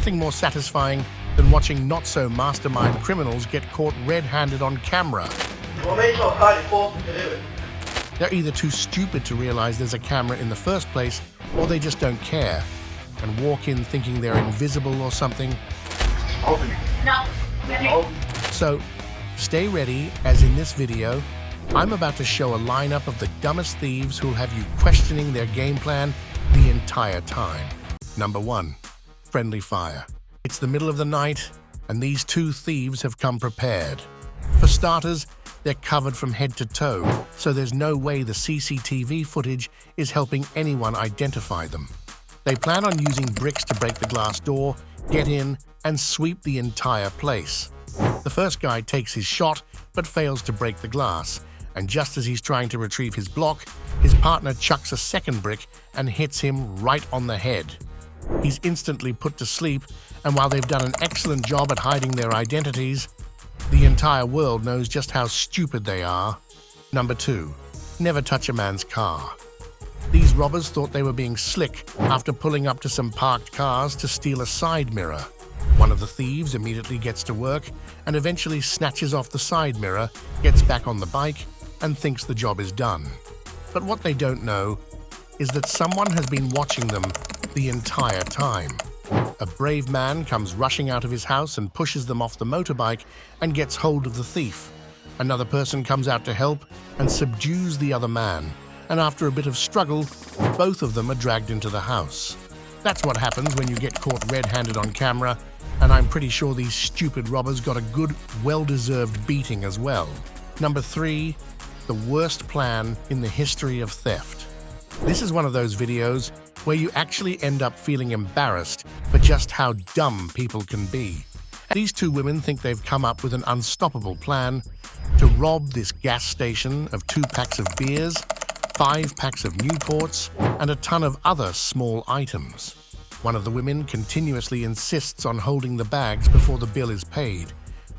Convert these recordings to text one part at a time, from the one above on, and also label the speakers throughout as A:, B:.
A: nothing more satisfying than watching not-so-mastermind criminals get caught red-handed on camera. They're either too stupid to realize there's a camera in the first place, or they just don't care and walk in thinking they're invisible or something.
B: Open it. No.
A: So, stay ready, as in this video, I'm about to show a lineup of the dumbest thieves who'll have you questioning their game plan the entire time. Number 1. Friendly fire. It's the middle of the night, and these two thieves have come prepared. For starters, they're covered from head to toe, so there's no way the CCTV footage is helping anyone identify them. They plan on using bricks to break the glass door, get in, and sweep the entire place. The first guy takes his shot, but fails to break the glass, and just as he's trying to retrieve his block, his partner chucks a second brick and hits him right on the head. He's instantly put to sleep, and while they've done an excellent job at hiding their identities, the entire world knows just how stupid they are. Number 2. Never touch a man's car. These robbers thought they were being slick after pulling up to some parked cars to steal a side mirror. One of the thieves immediately gets to work and eventually snatches off the side mirror, gets back on the bike, and thinks the job is done. But what they don't know is that someone has been watching them the entire time. A brave man comes rushing out of his house and pushes them off the motorbike and gets hold of the thief. Another person comes out to help and subdues the other man, and after a bit of struggle, both of them are dragged into the house. That's what happens when you get caught red-handed on camera, and I'm pretty sure these stupid robbers got a good, well-deserved beating as well. Number 3. The worst plan in the history of theft. This is one of those videos where you actually end up feeling embarrassed for just how dumb people can be. These two women think they've come up with an unstoppable plan to rob this gas station of 2 packs of beers, 5 packs of Newports, and a ton of other small items. One of the women continuously insists on holding the bags before the bill is paid,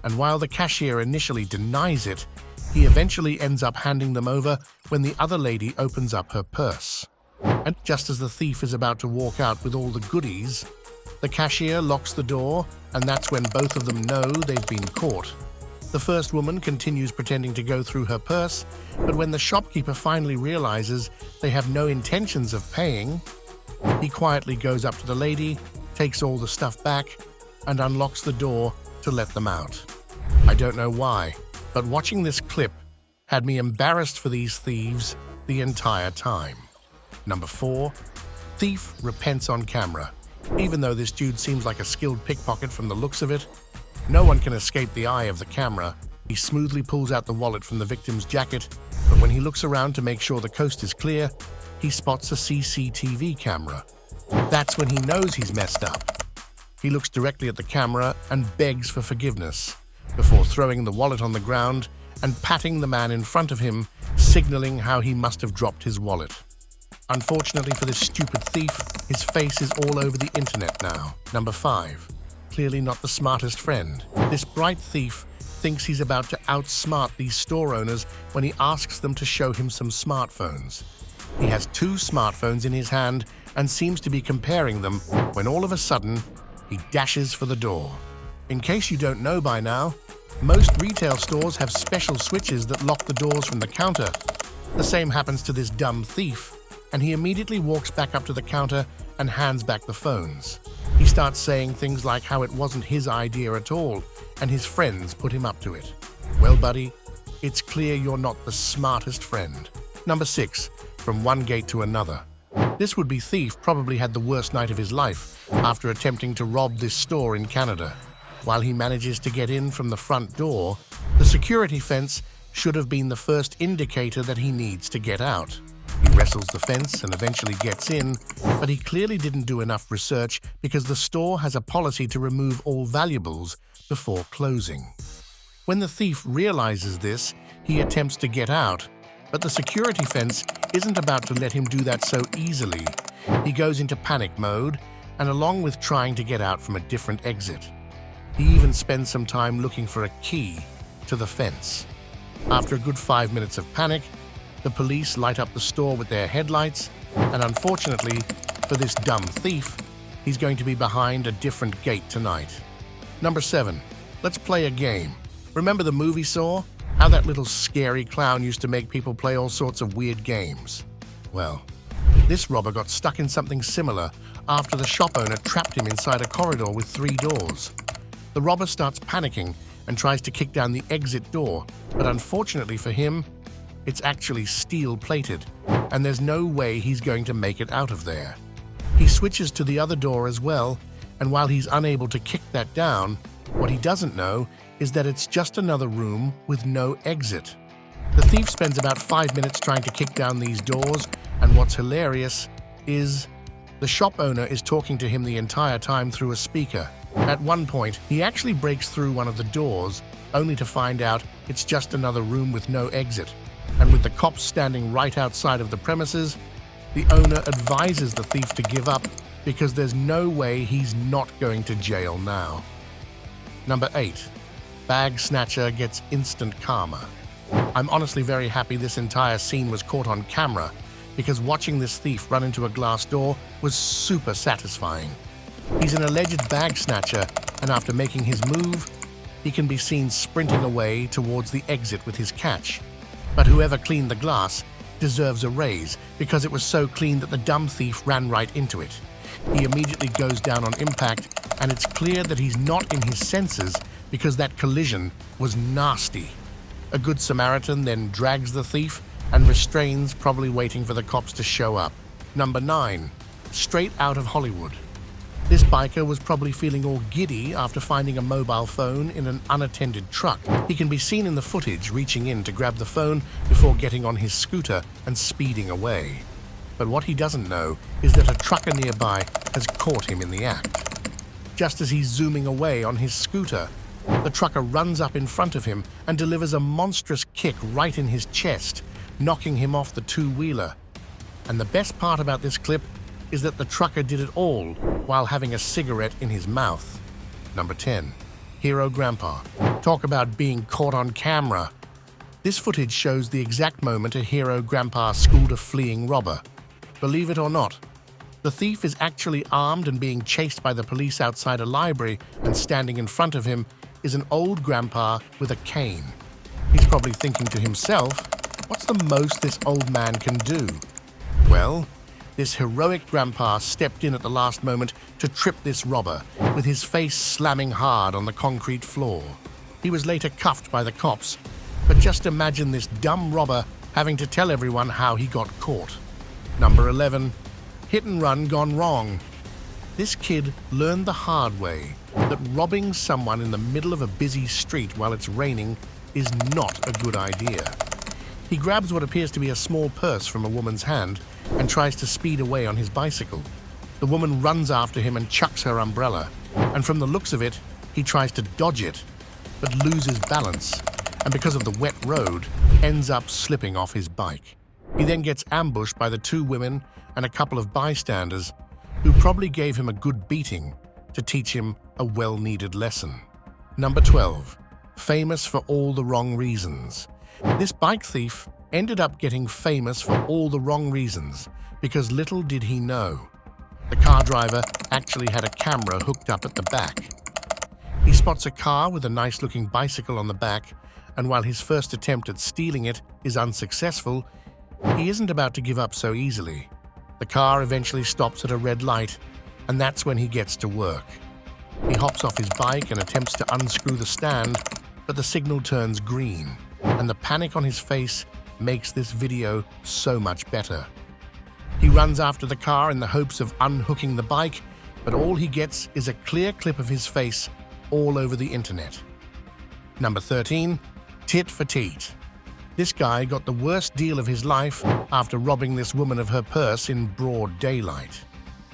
A: and while the cashier initially denies it, he eventually ends up handing them over when the other lady opens up her purse. And just as the thief is about to walk out with all the goodies, the cashier locks the door, and that's when both of them know they've been caught. The first woman continues pretending to go through her purse, but when the shopkeeper finally realizes they have no intentions of paying, he quietly goes up to the lady, takes all the stuff back, and unlocks the door to let them out. I don't know why, but watching this clip had me embarrassed for these thieves the entire time. Number 4. Thief repents on camera. Even though this dude seems like a skilled pickpocket from the looks of it, no one can escape the eye of the camera. He smoothly pulls out the wallet from the victim's jacket, but when he looks around to make sure the coast is clear, he spots a CCTV camera. That's when he knows he's messed up. He looks directly at the camera and begs for forgiveness, before throwing the wallet on the ground and patting the man in front of him, signaling how he must have dropped his wallet. Unfortunately for this stupid thief, his face is all over the internet now. Number 5. Clearly not the smartest friend. This bright thief thinks he's about to outsmart these store owners when he asks them to show him some smartphones. He has 2 smartphones in his hand and seems to be comparing them when all of a sudden, he dashes for the door. In case you don't know by now, most retail stores have special switches that lock the doors from the counter. The same happens to this dumb thief, and he immediately walks back up to the counter and hands back the phones. He starts saying things like how it wasn't his idea at all, and his friends put him up to it. Well, buddy, it's clear you're not the smartest friend. Number 6. From one gate to another. This would-be thief probably had the worst night of his life after attempting to rob this store in Canada. While he manages to get in from the front door, the security fence should have been the first indicator that he needs to get out. He wrestles the fence and eventually gets in, but he clearly didn't do enough research because the store has a policy to remove all valuables before closing. When the thief realizes this, he attempts to get out, but the security fence isn't about to let him do that so easily. He goes into panic mode, and along with trying to get out from a different exit, he even spends some time looking for a key to the fence. After a good 5 minutes of panic, the police light up the store with their headlights, and unfortunately for this dumb thief, he's going to be behind a different gate tonight. Number 7. Let's play a game. Remember the movie Saw? How that little scary clown used to make people play all sorts of weird games. Well, this robber got stuck in something similar after the shop owner trapped him inside a corridor with 3 doors. The robber starts panicking and tries to kick down the exit door, but unfortunately for him, it's actually steel-plated, and there's no way he's going to make it out of there. He switches to the other door as well, and while he's unable to kick that down, what he doesn't know is that it's just another room with no exit. The thief spends about 5 minutes trying to kick down these doors, and what's hilarious is the shop owner is talking to him the entire time through a speaker. At one point, he actually breaks through one of the doors, only to find out it's just another room with no exit. And with the cops standing right outside of the premises, the owner advises the thief to give up because there's no way he's not going to jail now. Number 8. Bag snatcher gets instant karma. I'm honestly very happy this entire scene was caught on camera because watching this thief run into a glass door was super satisfying. He's an alleged bag snatcher, and after making his move, he can be seen sprinting away towards the exit with his catch. But whoever cleaned the glass deserves a raise because it was so clean that the dumb thief ran right into it. He immediately goes down on impact, and it's clear that he's not in his senses because that collision was nasty. A good Samaritan then drags the thief and restrains, probably waiting for the cops to show up. Number 9. Straight out of Hollywood. This biker was probably feeling all giddy after finding a mobile phone in an unattended truck. He can be seen in the footage reaching in to grab the phone before getting on his scooter and speeding away. But what he doesn't know is that a trucker nearby has caught him in the act. Just as he's zooming away on his scooter, the trucker runs up in front of him and delivers a monstrous kick right in his chest, knocking him off the two-wheeler. And the best part about this clip is that the trucker did it all while having a cigarette in his mouth. Number 10. Hero Grandpa. Talk about being caught on camera. This footage shows the exact moment a Hero Grandpa schooled a fleeing robber. Believe it or not, the thief is actually armed and being chased by the police outside a library, and standing in front of him is an old grandpa with a cane. He's probably thinking to himself, what's the most this old man can do? Well, this heroic grandpa stepped in at the last moment to trip this robber, with his face slamming hard on the concrete floor. He was later cuffed by the cops, but just imagine this dumb robber having to tell everyone how he got caught. Number 11. Hit and run gone wrong. This kid learned the hard way that robbing someone in the middle of a busy street while it's raining is not a good idea. He grabs what appears to be a small purse from a woman's hand and tries to speed away on his bicycle. The woman runs after him and chucks her umbrella, and from the looks of it, he tries to dodge it, but loses balance, and because of the wet road, ends up slipping off his bike. He then gets ambushed by the 2 women and a couple of bystanders who probably gave him a good beating to teach him a well-needed lesson. Number 12. Famous for all the wrong reasons. This bike thief ended up getting famous for all the wrong reasons because little did he know. The car driver actually had a camera hooked up at the back. He spots a car with a nice-looking bicycle on the back, and while his first attempt at stealing it is unsuccessful, he isn't about to give up so easily. The car eventually stops at a red light, and that's when he gets to work. He hops off his bike and attempts to unscrew the stand, but the signal turns green, and the panic on his face makes this video so much better. He runs after the car in the hopes of unhooking the bike, but all he gets is a clear clip of his face all over the internet. Number 13. Tit for teat. This guy got the worst deal of his life after robbing this woman of her purse in broad daylight.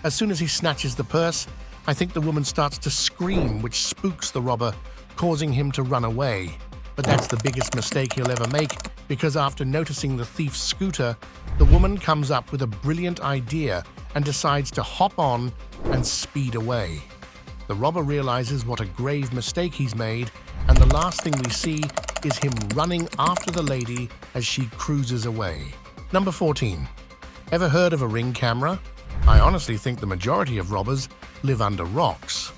A: As soon as he snatches the purse, I think the woman starts to scream, which spooks the robber, causing him to run away. But that's the biggest mistake he'll ever make, because after noticing the thief's scooter, the woman comes up with a brilliant idea and decides to hop on and speed away. The robber realizes what a grave mistake he's made, and the last thing we see is him running after the lady as she cruises away. Number 14. Ever heard of a Ring camera? I honestly think the majority of robbers live under rocks.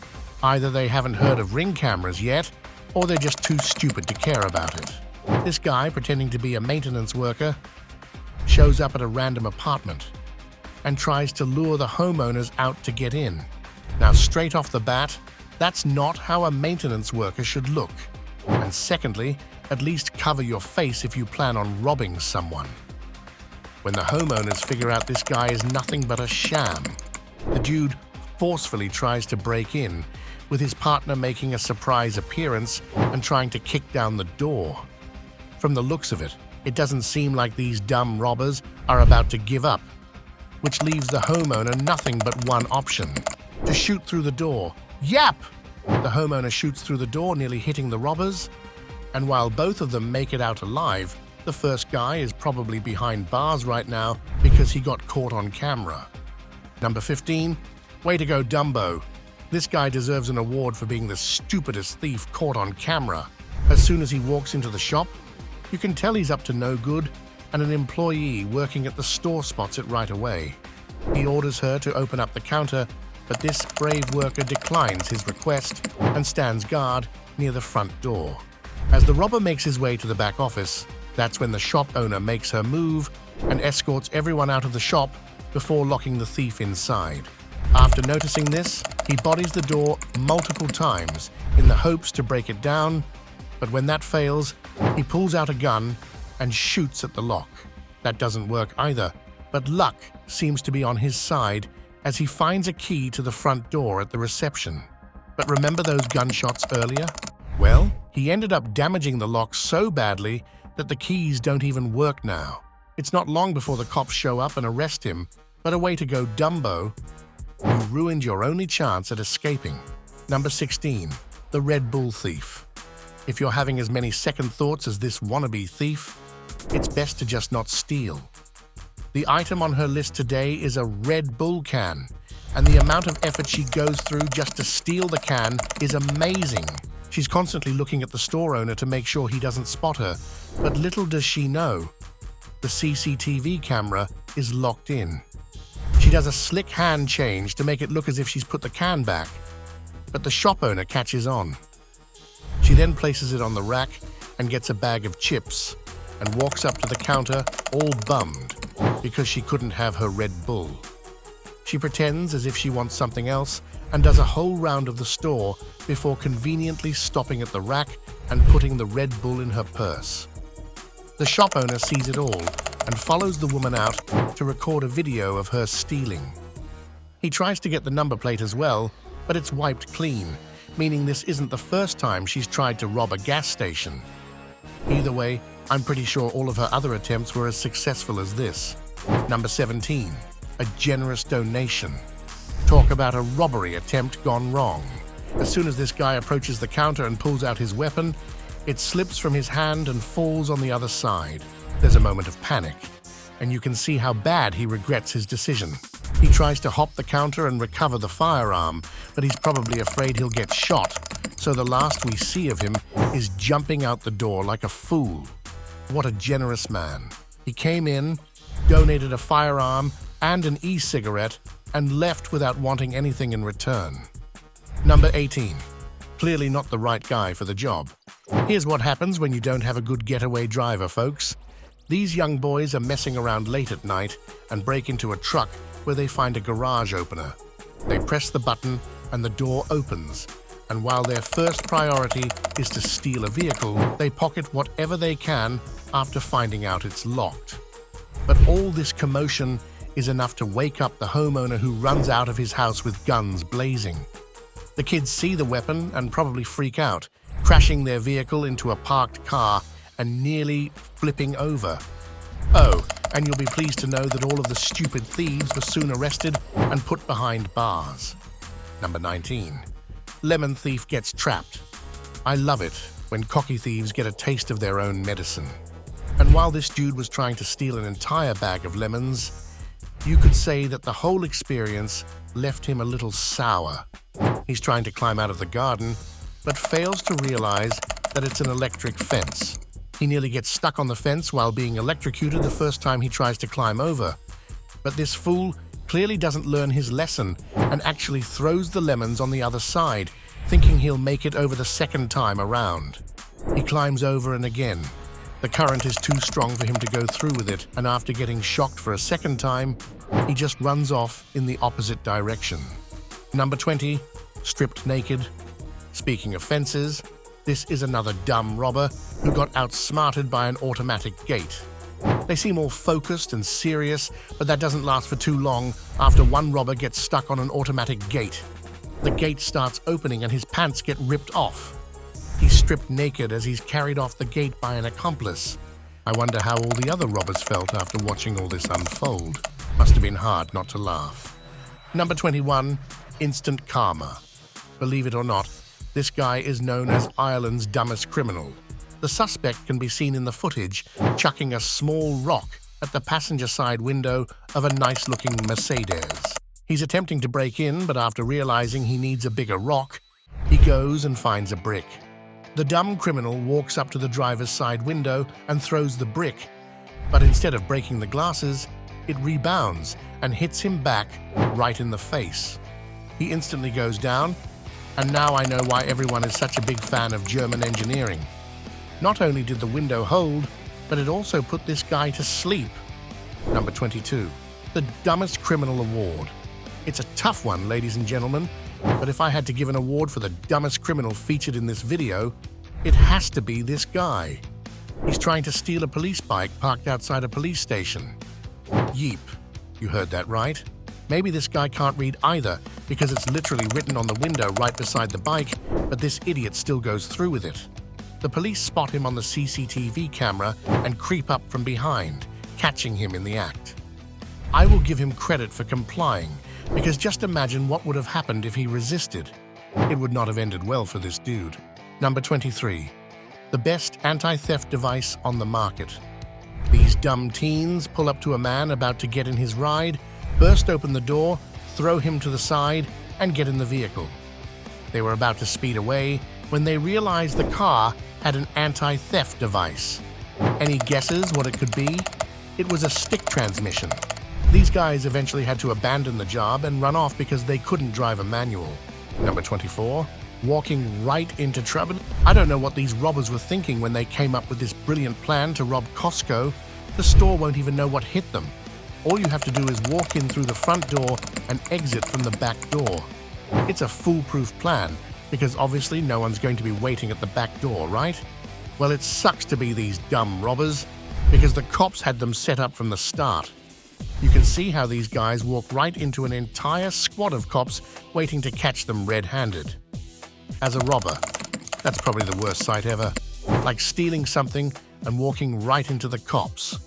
A: Either they haven't heard of Ring cameras yet, or they're just too stupid to care about it. This guy, pretending to be a maintenance worker, shows up at a random apartment and tries to lure the homeowners out to get in. Now, straight off the bat, that's not how a maintenance worker should look. And secondly, at least cover your face if you plan on robbing someone. When the homeowners figure out this guy is nothing but a sham, the dude forcefully tries to break in, with his partner making a surprise appearance and trying to kick down the door. From the looks of it, it doesn't seem like these dumb robbers are about to give up, which leaves the homeowner nothing but one option: to shoot through the door. Yap! The homeowner shoots through the door, nearly hitting the robbers, and while both of them make it out alive, the first guy is probably behind bars right now because he got caught on camera. Number 15. Way to go, Dumbo. This guy deserves an award for being the stupidest thief caught on camera. As soon as he walks into the shop, you can tell he's up to no good, and an employee working at the store spots it right away. He orders her to open up the counter, but this brave worker declines his request and stands guard near the front door. As the robber makes his way to the back office, that's when the shop owner makes her move and escorts everyone out of the shop before locking the thief inside. After noticing this, he bodies the door multiple times in the hopes to break it down, but when that fails, he pulls out a gun and shoots at the lock. That doesn't work either, but luck seems to be on his side as he finds a key to the front door at the reception. But remember those gunshots earlier? Well, he ended up damaging the lock so badly that the keys don't even work now. It's not long before the cops show up and arrest him, but a way to go, Dumbo. You ruined your only chance at escaping. Number 16. The Red Bull Thief. If you're having as many second thoughts as this wannabe thief, it's best to just not steal. The item on her list today is a Red Bull can, and the amount of effort she goes through just to steal the can is amazing. She's constantly looking at the store owner to make sure he doesn't spot her, but little does she know, the CCTV camera is locked in. She does a slick hand change to make it look as if she's put the can back, but the shop owner catches on. She then places it on the rack and gets a bag of chips and walks up to the counter all bummed because she couldn't have her Red Bull. She pretends as if she wants something else and does a whole round of the store before conveniently stopping at the rack and putting the Red Bull in her purse. The shop owner sees it all and follows the woman out to record a video of her stealing. He tries to get the number plate as well, but it's wiped clean, meaning this isn't the first time she's tried to rob a gas station. Either way, I'm pretty sure all of her other attempts were as successful as this. Number 17. A generous donation. Talk about a robbery attempt gone wrong. As soon as this guy approaches the counter and pulls out his weapon, it slips from his hand and falls on the other side. There's a moment of panic, and you can see how bad he regrets his decision. He tries to hop the counter and recover the firearm, but he's probably afraid he'll get shot, so the last we see of him is jumping out the door like a fool. What a generous man. He came in, donated a firearm and an e-cigarette, and left without wanting anything in return. Number 18. Clearly not the right guy for the job. Here's what happens when you don't have a good getaway driver, folks. These young boys are messing around late at night and break into a truck where they find a garage opener. They press the button and the door opens, and while their first priority is to steal a vehicle, they pocket whatever they can after finding out it's locked. But all this commotion is enough to wake up the homeowner, who runs out of his house with guns blazing. The kids see the weapon and probably freak out, crashing their vehicle into a parked car and nearly flipping over. Oh, and you'll be pleased to know that all of the stupid thieves were soon arrested and put behind bars. Number 19. Lemon thief gets trapped. I love it when cocky thieves get a taste of their own medicine. And while this dude was trying to steal an entire bag of lemons, you could say that the whole experience left him a little sour. He's trying to climb out of the garden, but fails to realize that it's an electric fence. He nearly gets stuck on the fence while being electrocuted the first time he tries to climb over. But this fool clearly doesn't learn his lesson and actually throws the lemons on the other side, thinking he'll make it over the second time around. He climbs over and again. The current is too strong for him to go through with it, and after getting shocked for a second time, he just runs off in the opposite direction. Number 20, stripped naked. Speaking of fences, this is another dumb robber who got outsmarted by an automatic gate. They seem all focused and serious, but that doesn't last for too long after one robber gets stuck on an automatic gate. The gate starts opening and his pants get ripped off. He's stripped naked as he's carried off the gate by an accomplice. I wonder how all the other robbers felt after watching all this unfold. Must have been hard not to laugh. Number 21, instant karma. Believe it or not, this guy is known as Ireland's dumbest criminal. The suspect can be seen in the footage chucking a small rock at the passenger side window of a nice-looking Mercedes. He's attempting to break in, but after realizing he needs a bigger rock, he goes and finds a brick. The dumb criminal walks up to the driver's side window and throws the brick, but instead of breaking the glasses, it rebounds and hits him back right in the face. He instantly goes down, and now I know why everyone is such a big fan of German engineering. Not only did the window hold, but it also put this guy to sleep. Number 22, the dumbest criminal award. It's a tough one, ladies and gentlemen, but if I had to give an award for the dumbest criminal featured in this video, it has to be this guy. He's trying to steal a police bike parked outside a police station. Yeep, you heard that right. Maybe this guy can't read either, because it's literally written on the window right beside the bike, but this idiot still goes through with it. The police spot him on the CCTV camera and creep up from behind, catching him in the act. I will give him credit for complying, because just imagine what would have happened if he resisted. It would not have ended well for this dude. Number 23, the best anti-theft device on the market. These dumb teens pull up to a man about to get in his ride, burst open the door, throw him to the side, and get in the vehicle. They were about to speed away when they realized the car had an anti-theft device. Any guesses what it could be? It was a stick transmission. These guys eventually had to abandon the job and run off because they couldn't drive a manual. Number 24, walking right into trouble. I don't know what these robbers were thinking when they came up with this brilliant plan to rob Costco. The store won't even know what hit them. All you have to do is walk in through the front door and exit from the back door. It's a foolproof plan, because obviously no one's going to be waiting at the back door, right? Well, it sucks to be these dumb robbers, because the cops had them set up from the start. You can see how these guys walk right into an entire squad of cops waiting to catch them red-handed. As a robber, that's probably the worst sight ever. Like stealing something and walking right into the cops.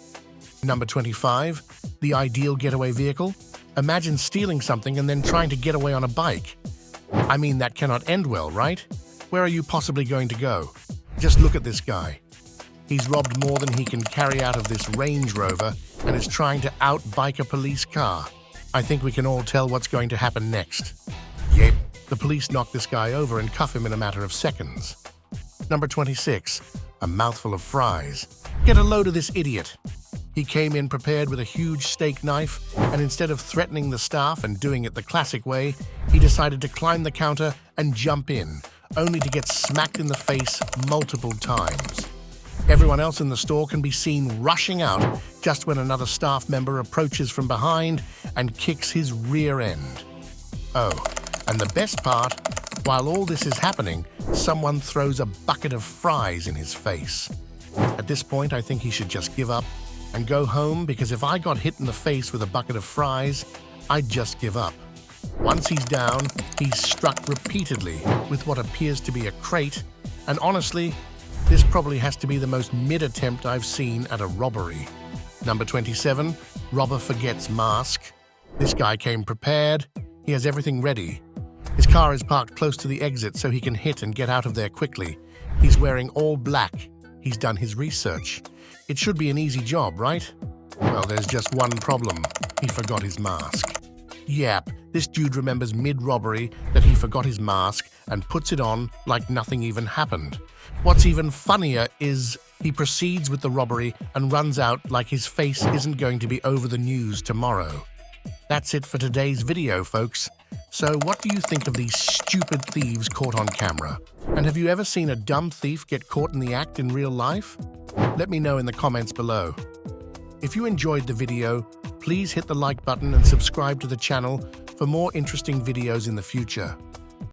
A: Number 25, the ideal getaway vehicle. Imagine stealing something and then trying to get away on a bike. I mean, that cannot end well, right? Where are you possibly going to go? Just look at this guy. He's robbed more than he can carry out of this Range Rover and is trying to out-bike a police car. I think we can all tell what's going to happen next. Yep, the police knock this guy over and cuff him in a matter of seconds. Number 26, a mouthful of fries. Get a load of this idiot. He came in prepared with a huge steak knife, and instead of threatening the staff and doing it the classic way, he decided to climb the counter and jump in, only to get smacked in the face multiple times. Everyone else in the store can be seen rushing out just when another staff member approaches from behind and kicks his rear end. Oh, and the best part, while all this is happening, someone throws a bucket of fries in his face. At this point, I think he should just give up and go home, because if I got hit in the face with a bucket of fries, I'd just give up. Once he's down, he's struck repeatedly with what appears to be a crate, and honestly, this probably has to be the most mid-attempt I've seen at a robbery. Number 27, robber forgets mask. This guy came prepared. He has everything ready. His car is parked close to the exit so he can hit and get out of there quickly. He's wearing all black. He's done his research. It should be an easy job, right? Well, there's just one problem. He forgot his mask. Yep, this dude remembers mid-robbery that he forgot his mask and puts it on like nothing even happened. What's even funnier is he proceeds with the robbery and runs out like his face isn't going to be over the news tomorrow. That's it for today's video, folks. So what do you think of these stupid thieves caught on camera? And have you ever seen a dumb thief get caught in the act in real life? Let me know in the comments below. If you enjoyed the video, please hit the like button and subscribe to the channel for more interesting videos in the future.